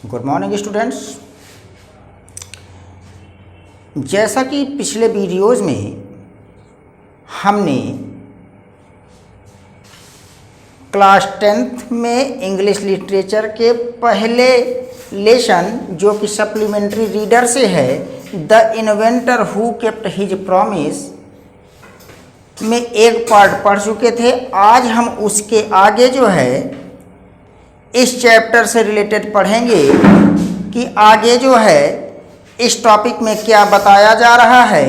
Good morning students. जैसा कि पिछले वीडियोज़ में हमने क्लास 10th में इंग्लिश लिटरेचर के पहले लेसन जो कि सप्लीमेंट्री रीडर से है, the inventor who kept his promise में एक पार्ट पढ़ चुके थे। आज हम उसके आगे जो है इस चैप्टर से रिलेटेड पढ़ेंगे कि आगे जो है इस टॉपिक में क्या बताया जा रहा है।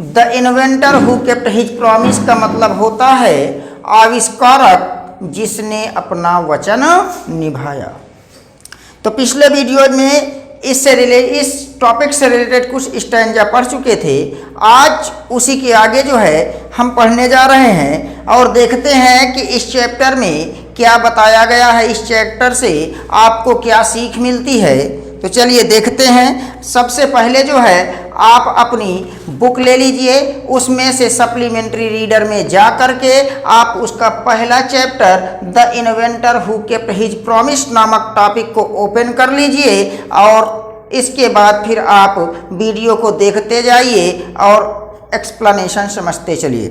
The inventor who kept his promise का मतलब होता है आविष्कारक जिसने अपना वचन निभाया। तो पिछले वीडियो में इस टॉपिक से रिलेटेड कुछ स्टैंजा पढ़ चुके थे। आज उसी के आगे जो है हम पढ़ने जा रहे हैं और देखते हैं कि इस चैप्टर में क्या बताया गया है, इस चैप्टर से आपको क्या सीख मिलती है। तो चलिए देखते हैं। सबसे पहले जो है आप अपनी बुक ले लीजिए, उसमें से सप्लीमेंट्री रीडर में जा करके आप उसका पहला chapter the inventor who kept his promise नामक टॉपिक को ओपन कर लीजिए और इसके बाद फिर आप वीडियो को देखते जाइए और एक्सप्लेनेशन समझते चलिए।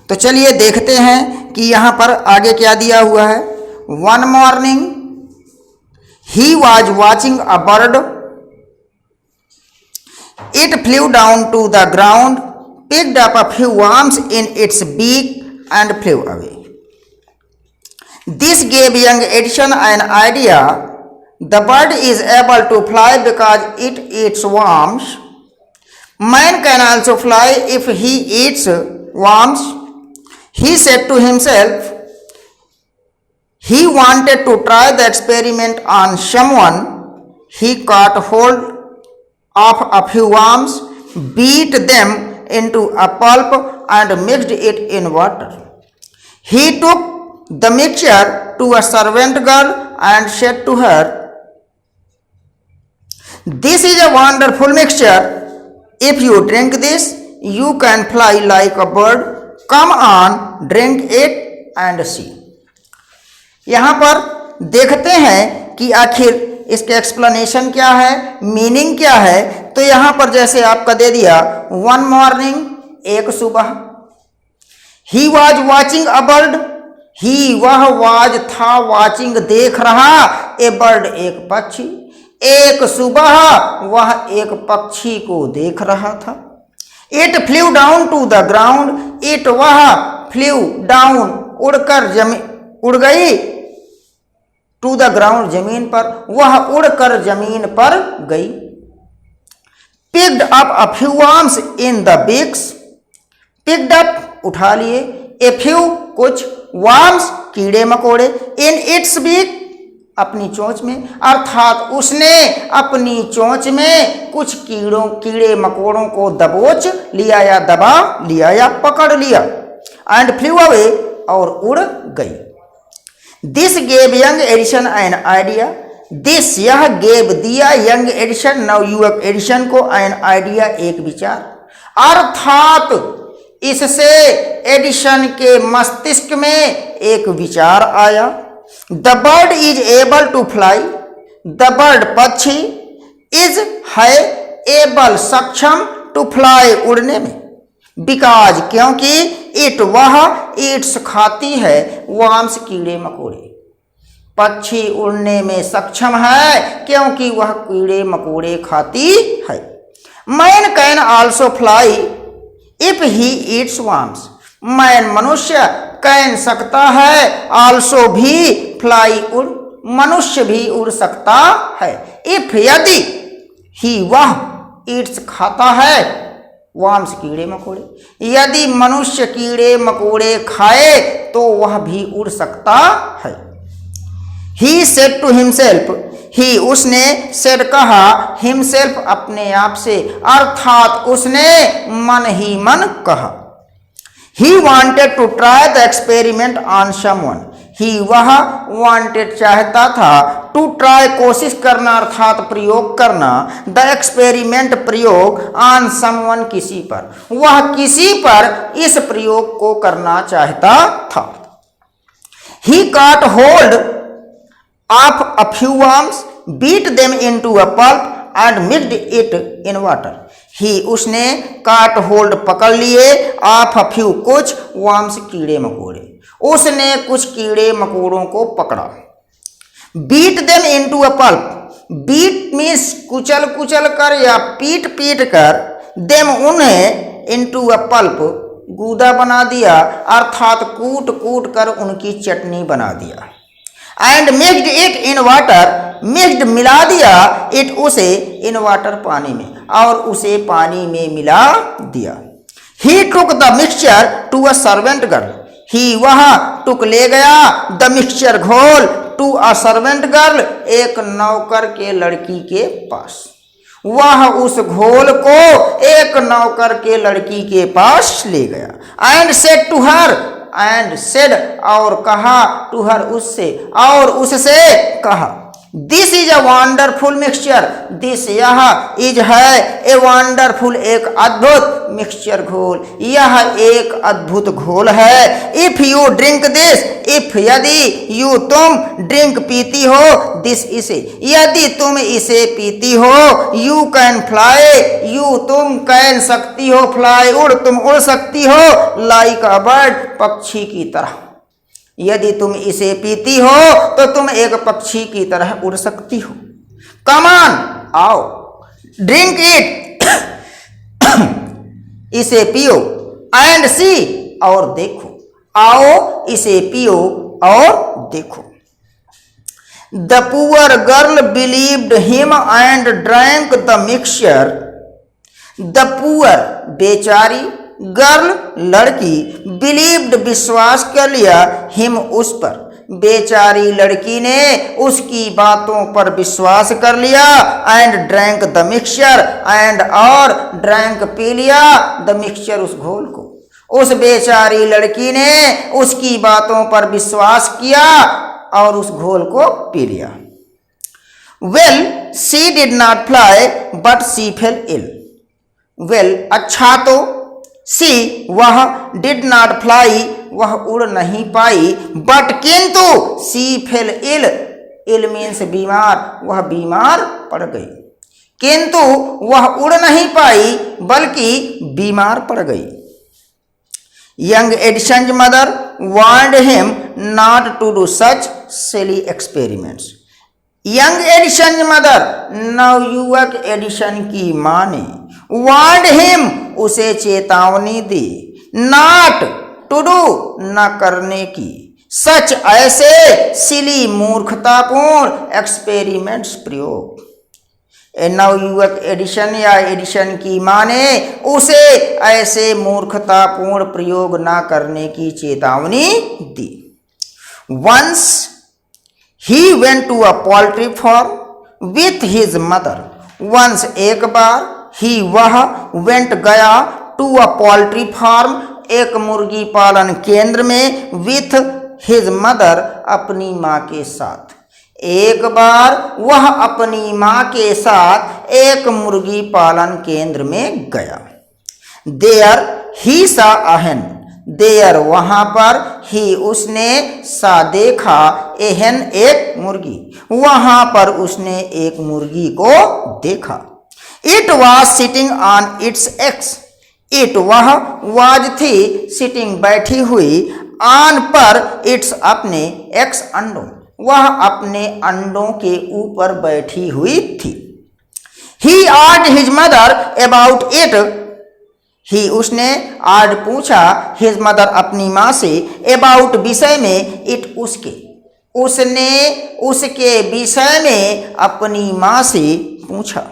तो चलिए देखते हैं कि यहाँ पर आगे क्या दिया हुआ है। One morning he was watching a bird, it flew down to the ground, picked up a few worms in its beak and flew away. This gave young Edison an idea. The bird is able to fly because it eats worms. Man can also fly if he eats worms. He said to himself. He wanted to try the experiment on someone. He caught hold of a few worms, beat them into a pulp and mixed it in water. He took the mixture to a servant girl and said to her, "This is a wonderful mixture. If you drink this, you can fly like a bird. Come on, drink it and see." यहाँ पर देखते हैं कि आखिर इसके explanation क्या है, meaning क्या है। तो यहाँ पर जैसे आपका दे दिया वन मॉर्निंग, एक सुबह, he was watching a bird, he वह वाज था, वॉचिंग देख रहा, ए बर्ड एक पक्षी, एक सुबह वह एक पक्षी को देख रहा था। It flew down to the ground, it वह फ्ल्यू डाउन उड़ गई, टू द ग्राउंड जमीन पर, वह उड़कर जमीन पर गई। Picked up a few worms in the beaks, picked up उठा लिए, ए फ्यू कुछ, वर्म्स कीड़े मकोड़े, इन इट्स बीक अपनी चोंच में, अर्थात उसने अपनी चोंच में कुछ कीड़े मकोड़ों को दबोच लिया या दबा लिया या पकड़ लिया। एंड फ्ल्यू अवे और उड़ गई। This gave young Edison an idea, this यह गेव दिया यंग एडिशन नवयुवक एडिशन को एन आइडिया एक विचार, अर्थात इससे एडिशन के मस्तिष्क में एक विचार आया। The bird is able to fly, the bird पक्षी, इज है एबल सक्षम, टू फ्लाई उड़ने में, बिकॉज क्योंकि इट वह ईट्स खाती है, वर्म्स कीड़े मकोड़े, पक्षी उड़ने में सक्षम है क्योंकि वह कीड़े मकोड़े खाती है। Man can also fly if he eats worms, man मनुष्य कैन सकता है, आल्सो भी फ्लाई उड़, मनुष्य भी उड़ सकता है। इफ यदि ही वह ईट्स खाता है, वर्म्स कीड़े मकोड़े, यदि मनुष्य कीड़े मकोड़े खाए तो वह भी उड़ सकता है। ही सेड टू हिमसेल्फ, ही उसने, सेड कहा, हिमसेल्फ अपने आप से, अर्थात उसने मन ही मन कहा। He wanted to try the experiment on someone, he वह वांटेड चाहता था, टू ट्राई कोशिश करना अर्थात प्रयोग करना, द एक्सपेरिमेंट प्रयोग, ऑन समवन किसी पर, वह किसी पर इस प्रयोग को करना चाहता था। He caught hold of a few worms, beat them into a pulp and mixed it in water. He उसने काट होल्ड पकड़ लिए ऑफ अ फ्यू कुछ वर्म्स कीड़े मकोड़े, उसने कुछ कीड़े मकोड़ों को पकड़ा। Beat them into a pulp, beat means कुचल कुचल कर या पीट पीट कर, देम उन्हें इनटू अ पल्प गूदा बना दिया, अर्थात कूट कूट कर उनकी चटनी बना दिया। And mixed it in water, mixed मिला दिया, इट उसे इन वाटर पानी में, और उसे पानी में मिला दिया। He took the mixture to a servant girl, he वह टुक ले गया द मिक्सचर घोल टू अ सर्वेंट गर्ल एक नौकर के लड़की के पास। वह उस घोल को एक नौकर के लड़की के पास ले गया। And said to her, and said और कहा, टू हर उससे, और उससे कहा, this is a wonderful mixture, this यह इज है ए वंडरफुल एक अद्भुत मिक्सचर घोल, यह एक अद्भुत घोल है। If you drink this, if यदि यू तुम ड्रिंक पीती हो, दिस इसे यदि तुम इसे पीती हो, यू कैन फ्लाई, यू तुम कैन सकती हो, फ्लाई उड़ तुम उड़ सकती हो, लाइक अ बर्ड पक्षी की तरह। यदि तुम इसे पीती हो तो तुम एक पक्षी की तरह उड़ सकती हो। कमान आओ, ड्रिंक इट इसे पियो, एंड सी और देखो, आओ इसे पियो और देखो। The poor girl believed him and drank the mixture, the poor बेचारी, गर्ल लड़की, बिलीव्ड विश्वास कर लिया, हिम उस पर, बेचारी लड़की ने उसकी बातों पर विश्वास कर लिया, and drank the mixture, and और ड्रैंक पी लिया द मिक्सचर उस घोल को। उस बेचारी लड़की ने उसकी बातों पर विश्वास किया और उस घोल को पी लिया। Well she did not fly but she fell ill, well अच्छा तो, सी वह, डिड नॉट फ्लाई वह उड़ नहीं पाई, बट किंतु सी फेल इल, इल मीन्स बीमार, वह बीमार पड़ गई। किंतु वह उड़ नहीं पाई बल्कि बीमार पड़ गई। Young Edison's mother warned him not to do such silly experiments. Young Edison mother, नवयुवक एडिसन की माँ ने, वार्नड हिम उसे चेतावनी दी, नॉट टू डू न करने की, सच ऐसे सिली मूर्खतापूर्ण एक्सपेरिमेंट्स प्रयोग। नवयुवक एडिसन या एडिसन की माँ ने उसे ऐसे मूर्खतापूर्ण प्रयोग न करने की चेतावनी दी। Once he went to a poultry farm with his mother, once एक बार, he वह, went गया, to a poultry farm एक मुर्गी पालन केंद्र में, with his mother अपनी माँ के साथ। एक बार वह अपनी माँ के साथ एक मुर्गी पालन केंद्र में गया। There he saw a hen, there वहां पर, ही उसने, सा देखा, एहन एक मुर्गी, वहां पर उसने एक मुर्गी को देखा। It was sitting on it's eggs, it वह, वाज थी, सिटिंग बैठी हुई, ऑन पर, इट्स अपने, एक्स अंडों, वह अपने अंडों के ऊपर बैठी हुई थी। He asked his mother about it, he उसने, आज पूछा, हिज मदर अपनी माँ से, अबाउट विषय में, इट उसके, उसने उसके विषय में अपनी माँ से पूछा।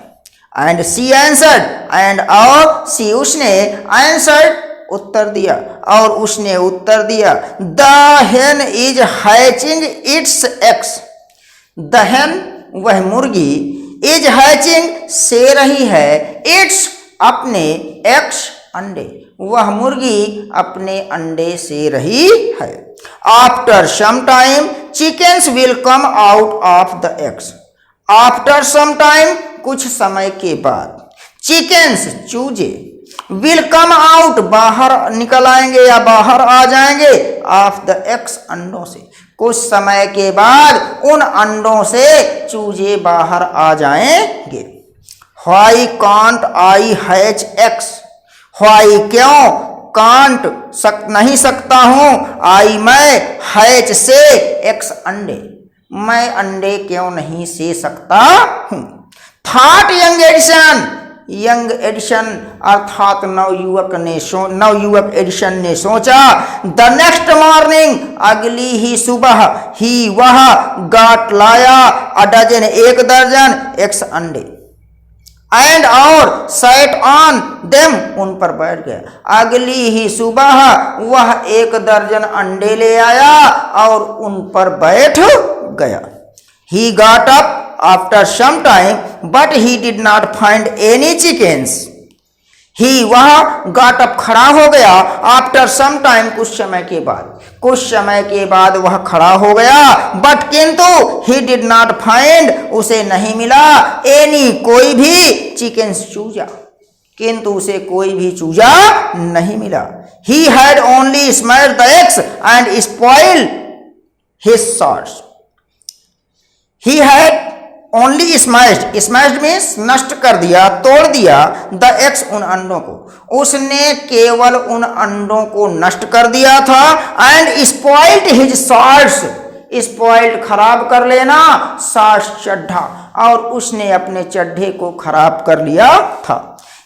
एंड सी आंसर्ड, एंड और सी उसने, आंसर्ड उत्तर दिया, और उसने उत्तर दिया, द हेन is hatching it's eggs, the हेन वह मुर्गी, इज हैचिंग से रही है, इट्स अपने, एग्स अंडे, वह मुर्गी अपने अंडे से रही है। After some time chickens will come out of the eggs, after some time कुछ समय के बाद, चिकन्स चूजे, विल कम आउट बाहर निकल आएंगे या बाहर आ जाएंगे, ऑफ द एग्स अंडों से, कुछ समय के बाद उन अंडों से चूजे बाहर आ जाएंगे। Why can't I hatch eggs, why क्यों, कांट नहीं सकता हूं, आई मैं, हैच से एक्स अंडे, मैं अंडे क्यों नहीं से सकता हूं। Thought young Edison, young Edison अर्थात नवयुवक एडिशन ने सोचा। द नेक्स्ट मॉर्निंग, अगली ही सुबह, ही वह गाट लाया अ डजन, एक दर्जन, एक्स अंडे, एंड और सैट ऑन देम, उन पर बैठ गया। अगली ही सुबह वह एक दर्जन अंडे ले आया और उन पर बैठ गया। He got up after some time but he did not find any chickens, he वह गॉट अप खड़ा हो गया, आफ्टर सम टाइम कुछ समय के बाद, कुछ समय के बाद वह खड़ा हो गया, बट किंतु ही डिड नॉट फाइंड, उसे नहीं मिला, एनी कोई भी, चिकन्स चूजा, किंतु उसे कोई भी चूजा नहीं मिला। He had only smashed the eggs and spoiled his shots, he had only smashed, smashed means नष्ट कर दिया, तोड़ दिया, द एग्स उन अंडों को, उसने केवल उन अंडों को नष्ट कर दिया था, and spoiled his shorts, spoiled खराब कर लेना, शॉर्ट्स चड्ढा, और उसने अपने चड्ढे को खराब कर लिया था।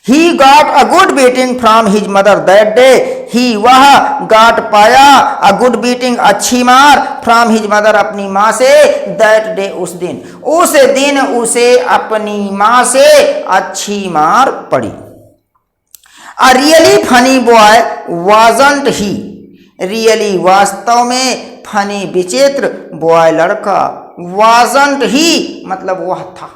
He got a good beating from his mother that day, he वह गॉट पाया अ गुड बीटिंग, अच्छी मार, फ्रॉम हिज मदर अपनी माँ से, दैट डे उस दिन उसे अपनी माँ से अच्छी मार पड़ी। A really funny boy wasn't he, really वास्तव में, फनी विचित्र, बॉय लड़का, वाजंट ही मतलब वह था,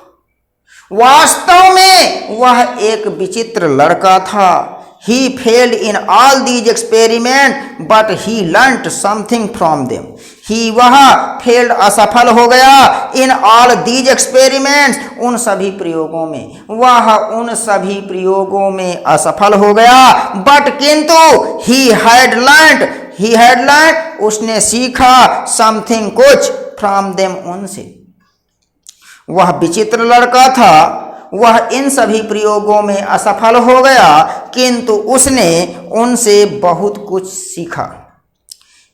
वास्तव में वह एक विचित्र लड़का था। He failed in all these experiments, but he learnt something from them. He वह failed असफल हो गया, in all these experiments उन सभी प्रयोगों में, वह उन सभी प्रयोगों में असफल हो गया, but किंतु he had learnt उसने सीखा, something कुछ, from them उनसे। वह विचित्र लड़का था, वह इन सभी प्रयोगों में असफल हो गया, किंतु उसने उनसे बहुत कुछ सीखा।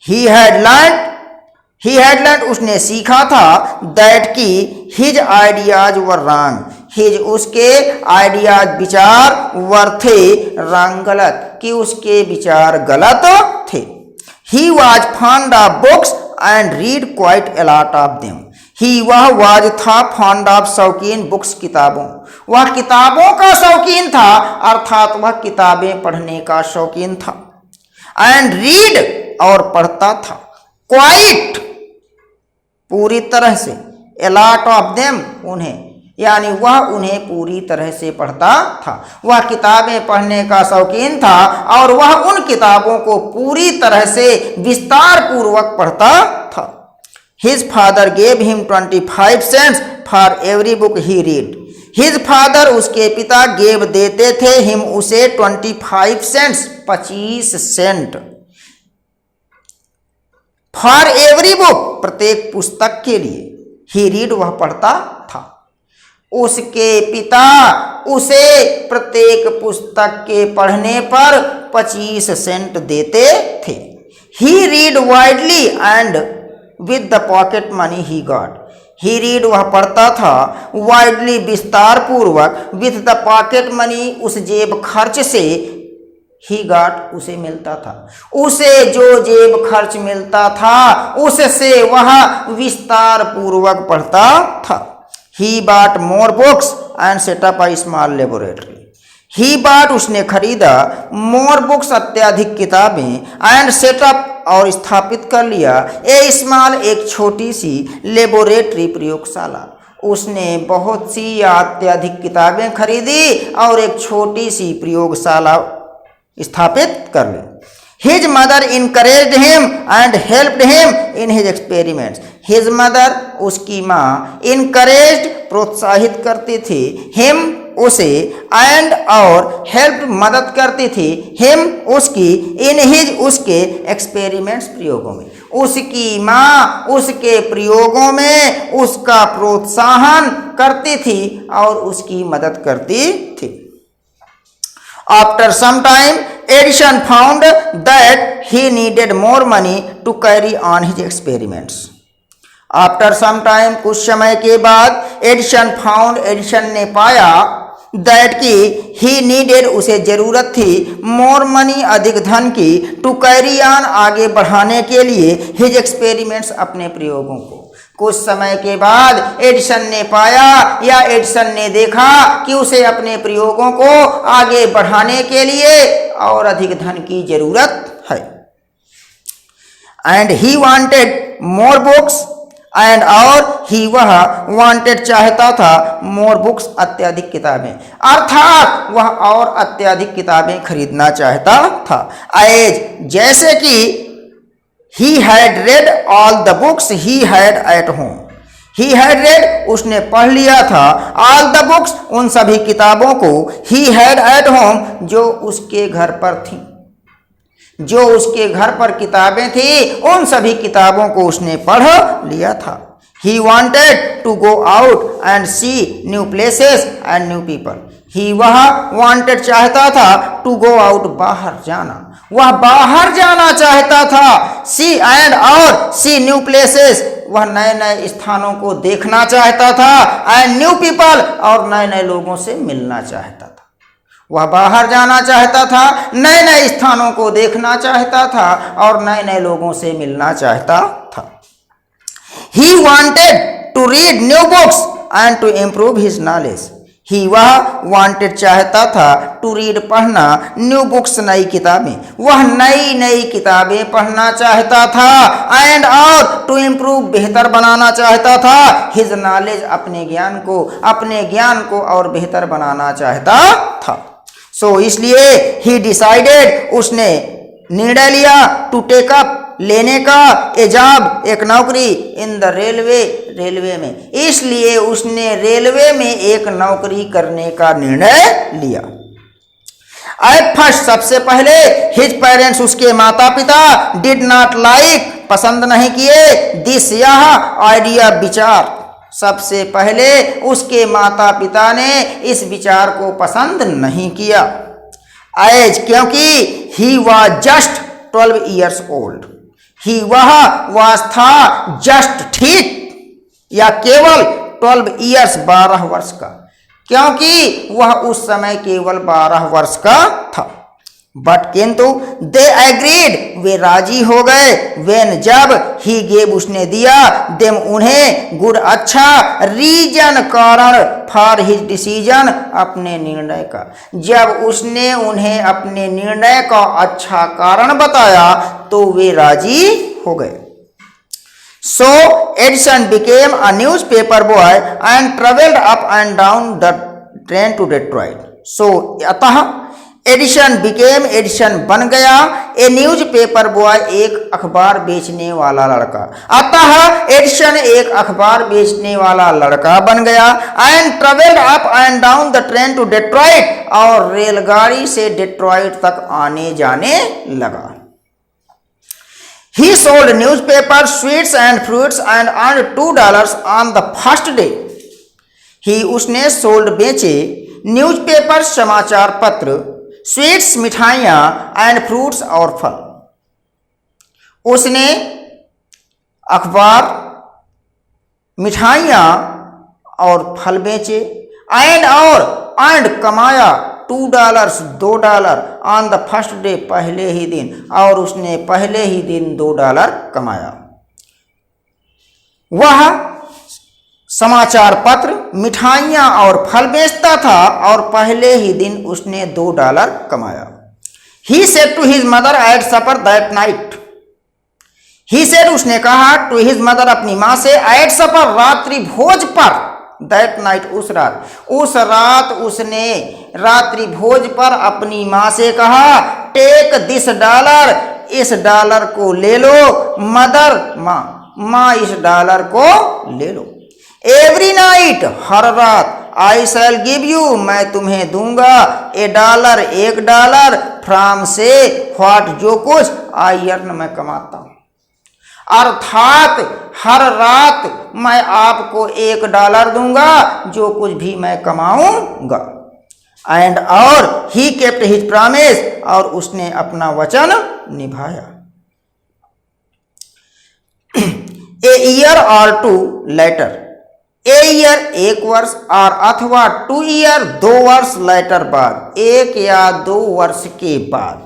ही हैड लर्न उसने सीखा था, दैट की his ideas were wrong, his उसके आइडियाज विचार वर थे रॉन्ग गलत, कि उसके विचार गलत थे। He was fond of books and read quite a lot of them, he वह वाज था, फॉन्ड ऑफ शौकीन, बुक्स किताबों, वह किताबों का शौकीन था, अर्थात वह किताबें पढ़ने का शौकीन था, एंड रीड और पढ़ता था, क्वाइट पूरी तरह से, ए लॉट ऑफ देम उन्हें, यानी वह उन्हें पूरी तरह से पढ़ता था। वह किताबें पढ़ने का शौकीन था और वह उन किताबों को पूरी तरह से विस्तार पूर्वक पढ़ता था। His father gave him 25 cents for every book he read. His father उसके पिता gave देते थे, him उसे 25 cents 25 cents, for every book प्रत्येक पुस्तक के लिए, he read वह पढ़ता था, उसके पिता उसे प्रत्येक पुस्तक के पढ़ने पर 25 सेंट देते थे। He read widely and with the pocket money he got. He read वह पढ़ता था, widely विस्तार पूर्वक, with the pocket money उस जेब खर्च से, he got उसे मिलता था, उसे जो जेब खर्च मिलता था उससे वह विस्तार पूर्वक पढ़ता था। He bought more books and set up a small laboratory. He bought उसने खरीदा, more books अत्यधिक किताबें, and set up और स्थापित कर लिया, ए स्मॉल एक छोटी सी, लेबोरेटरी प्रयोगशाला, उसने बहुत सी अत्यधिक किताबें खरीदी और एक छोटी सी प्रयोगशाला स्थापित कर ली। His mother encouraged him and helped him in his experiments, his mother उसकी माँ, इनकरेज्ड प्रोत्साहित करती थी, हिम उसे, एंड और हेल्प मदद करती थी, हिम उसकी, इन हिज उसके एक्सपेरिमेंट्स प्रयोगों में, उसकी माँ उसके प्रयोगों में उसका प्रोत्साहन करती थी और उसकी मदद करती थी। After some time, Edison found that he needed more money to carry on his experiments. After some time, कुछ समय के बाद एडिशन ने पाया दैट कि ही नीडेड उसे जरूरत थी मोर मनी अधिक धन की टू कैरी ऑन आगे बढ़ाने के लिए हिज एक्सपेरिमेंट्स अपने प्रयोगों को। कुछ समय के बाद एडिसन ने पाया या एडिसन ने देखा कि उसे अपने प्रयोगों को आगे बढ़ाने के लिए और अधिक धन की जरूरत है। And he wanted more books and और ही वह वांटेड चाहता था मोर बुक्स अत्यधिक किताबें, अर्थात वह और अत्यधिक किताबें खरीदना चाहता था। एज जैसे कि he had read all the books he had at home. he had read उसने पढ़ लिया था all the books उन सभी किताबों को he had at home जो उसके घर पर थी, जो उसके घर पर किताबें थी उन सभी किताबों को उसने पढ़ लिया था। he wanted to go out and see new places and new people. ही वह wanted चाहता था to go out बाहर जाना, वह बाहर जाना चाहता था। सी एंड और सी न्यू प्लेसेस वह नए नए स्थानों को देखना चाहता था। एंड न्यू पीपल और नए नए लोगों से मिलना चाहता था। वह बाहर जाना चाहता था, नए नए स्थानों को देखना चाहता था और नए नए लोगों से मिलना चाहता था। He wanted to read new books and to improve his knowledge. He वह वांटेड चाहता था टू रीड पढ़ना, न्यू बुक्स नई किताबें, वह नई नई किताबें पढ़ना चाहता था। एंड और टू इम्प्रूव बेहतर बनाना चाहता था हिज नॉलेज अपने ज्ञान को और बेहतर बनाना चाहता था। सो इसलिए ही डिसाइडेड उसने निर्णय लिया टू टेक अप लेने का ए जॉब एक नौकरी इन द रेलवे में, इसलिए उसने रेलवे में एक नौकरी करने का निर्णय लिया। एट फर्स्ट सबसे पहले हिज पेरेंट्स उसके माता पिता डिड नॉट लाइक पसंद नहीं किए दिस यह आइडिया विचार, सबसे पहले उसके माता पिता ने इस विचार को पसंद नहीं किया। एज क्योंकि he was just 12 years old, ही वह था जस्ट ठीक या केवल 12 years 12 वर्ष का, क्योंकि वह उस समय केवल 12 वर्ष का था। बट किंतु दे एग्रीड वे राजी हो गए वेन जब ही गेव उसने दिया देम उन्हें गुड अच्छा रीजन कारण फॉर हिज डिसीजन अपने निर्णय का, जब उसने उन्हें अपने निर्णय का अच्छा कारण बताया तो वे राजी हो गए। So Edison became a newspaper boy and travelled up and down the train to Detroit. So अतः एडिशन बन गया ए न्यूज पेपर बॉय एक अखबार बेचने वाला लड़का, अतः एडिशन एक अखबार बेचने वाला लड़का बन गया। And travelled up and down the train to Detroit और रेलगाड़ी से डेट्रॉइट तक आने जाने लगा। He sold newspaper sweets and fruits and earned $2 on the first day. He उसने सोल्ड बेचे न्यूज़पेपर समाचार पत्र, स्वीट्स मिठाइयाँ एंड फ्रूट्स और फल, उसने अखबार मिठाइयाँ और फल बेचे। एंड कमाया $2 $2 ऑन द फर्स्ट डे पहले ही दिन, और उसने पहले ही दिन $2 कमाया। वह समाचार पत्र मिठाइयाँ और फल बेचता था और पहले ही दिन उसने $2 कमाया। He said to his mother at supper that night. He said उसने कहा टू हिज मदर अपनी माँ से एट सपर रात्रि भोज पर, दैट नाइट उस रात उसने रात्रि भोज पर अपनी माँ से कहा टेक दिस $, इस $, को ले लो। मदर माँ इस $, को ले लो। एवरी नाइट हर रात आई शैल गिव यू मैं तुम्हें दूंगा $1 $1 फ्राम से व्हाट जो कुछ आई अर्न मैं कमाता हूँ। अर्थात हर रात मैं आपको $1 दूंगा जो कुछ भी मैं कमाऊंगा। एंड और ही केप्ट हिज प्रॉमिस, और उसने अपना वचन निभाया। ए ईयर और 2 लेटर, ए ईयर 1 वर्ष और अथवा 2 ईयर 2 वर्ष लेटर बाद, 1 या 2 वर्ष के बाद,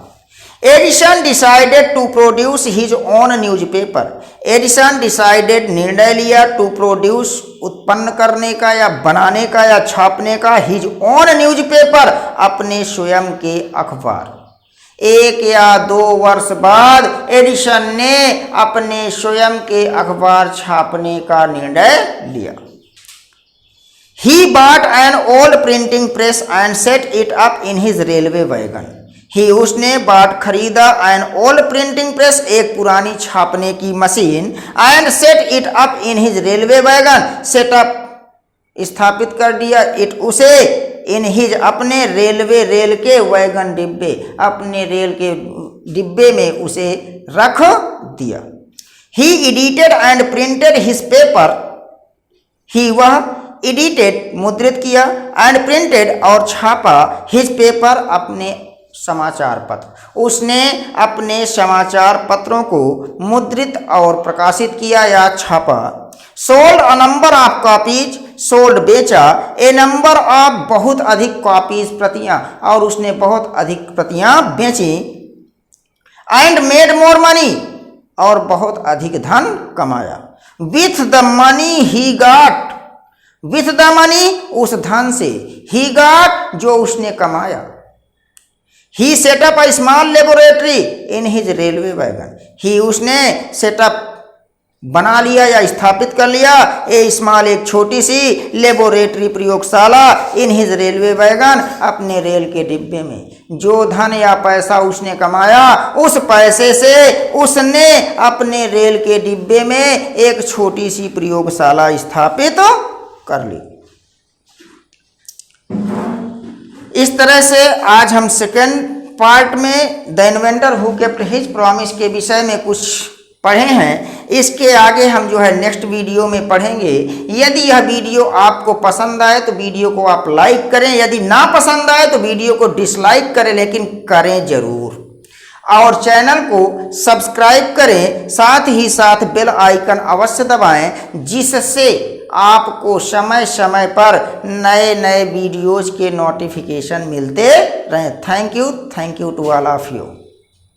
Edison decided to produce his own newspaper. Edison decided निर्णय लिया टू प्रोड्यूस उत्पन्न करने का या बनाने का या छापने का, हिज ओन न्यूज़पेपर अपने स्वयं के अखबार। 1 या 2 वर्ष बाद एडिसन ने अपने स्वयं के अखबार छापने का निर्णय लिया। He bought an old printing press and set it up in his railway wagon. He उसने बाट खरीदा an old printing press, एक पुरानी छापने की machine, and set it up in his railway wagon, set up स्थापित कर दिया, it उसे in his अपने रेलवे रेल के वैगन डिब्बे, अपने रेल के डिब्बे में उसे रख दिया। He edited and printed his paper. He वह एडिटेड मुद्रित किया, एंड प्रिंटेड और छापा, हिज पेपर अपने समाचार पत्र, उसने अपने समाचार पत्रों को मुद्रित और प्रकाशित किया या छापा। Sold a number of copies, sold बेचा, ए नंबर ऑफ बहुत अधिक कॉपीज प्रतियां, और उसने बहुत अधिक प्रतियां बेची। एंड मेड मोर मनी, और बहुत अधिक धन कमाया। With the money he got, with the money उस धन से, ही गॉट जो उसने कमाया। He set up a small laboratory in his railway wagon, he उसने सेटअप बना लिया या स्थापित कर लिया, ए स्मॉल एक छोटी सी, लेबोरेटरी प्रयोगशाला, इन हिज रेलवे वैगन अपने रेल के डिब्बे में। जो धन या पैसा उसने कमाया, उस पैसे से उसने अपने रेल के डिब्बे में एक छोटी सी प्रयोगशाला स्थापित कर ली। इस तरह से आज हम सेकेंड पार्ट में the inventor who kept his promise के विषय में कुछ पढ़े हैं। इसके आगे हम जो है नेक्स्ट वीडियो में पढ़ेंगे। यदि यह वीडियो आपको पसंद आए तो वीडियो को आप लाइक करें, यदि ना पसंद आए तो वीडियो को डिसलाइक करें, लेकिन करें जरूर, और चैनल को सब्सक्राइब करें, साथ ही साथ बेल आइकन अवश्य दबाएं, जिससे आपको समय समय पर नए नए वीडियोज़ के नोटिफिकेशन मिलते रहें। Thank you to all of you.